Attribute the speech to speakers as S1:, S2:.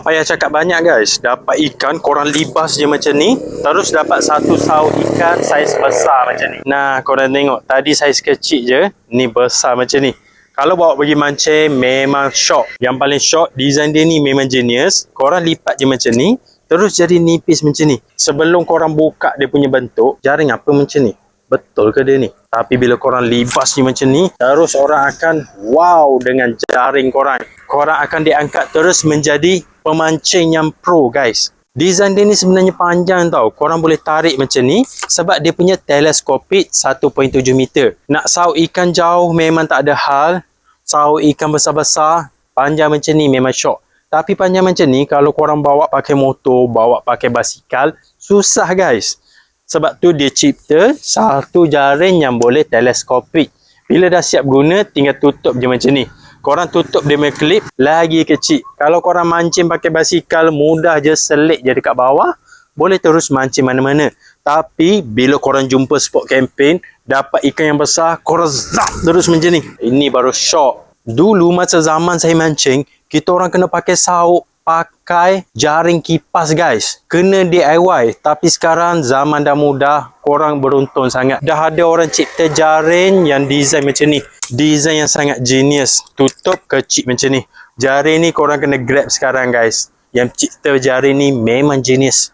S1: Tak payah cakap banyak guys. Dapat ikan korang libas je macam ni. Terus dapat satu saus ikan saiz besar macam ni. Nah, korang tengok. Tadi saiz kecil je. Ni besar macam ni. Kalau bawa pergi mancing memang shock. Yang paling shock, design dia ni memang genius. Korang lipat je macam ni. Terus jadi nipis macam ni. Sebelum korang buka dia punya bentuk, jaring apa macam ni? Betul ke dia ni? Tapi bila korang libas ni macam ni, terus orang akan wow dengan jaring korang. Korang akan diangkat terus menjadi pemancing yang pro guys. Design dia ni sebenarnya panjang tau. Korang boleh tarik macam ni sebab dia punya teleskopik 1.7 meter. Nak saut ikan jauh memang tak ada hal. Saut ikan besar-besar, panjang macam ni memang syok. Tapi panjang macam ni kalau korang bawa pakai motor, bawa pakai basikal, susah guys. Sebab tu dia cipta satu jaring yang boleh teleskopik. Bila dah siap guna, tinggal tutup je macam ni. Korang tutup dia punya klip lagi kecil. Kalau korang mancing pakai basikal, mudah je selit je dekat bawah. Boleh terus mancing mana-mana. Tapi bila korang jumpa spot campaign, dapat ikan yang besar, korang zap terus macam ni. Ini baru shock. Dulu masa zaman saya mancing, kita orang kena pakai sauk, pakai jaring kipas guys. Kena DIY. Tapi sekarang zaman dah mudah. Korang beruntung sangat. Dah ada orang cipta jaring yang design macam ni. Design yang sangat genius. Tutup kecil macam ni. Jaring ni korang kena grab sekarang guys. Yang cipta jaring ni memang genius.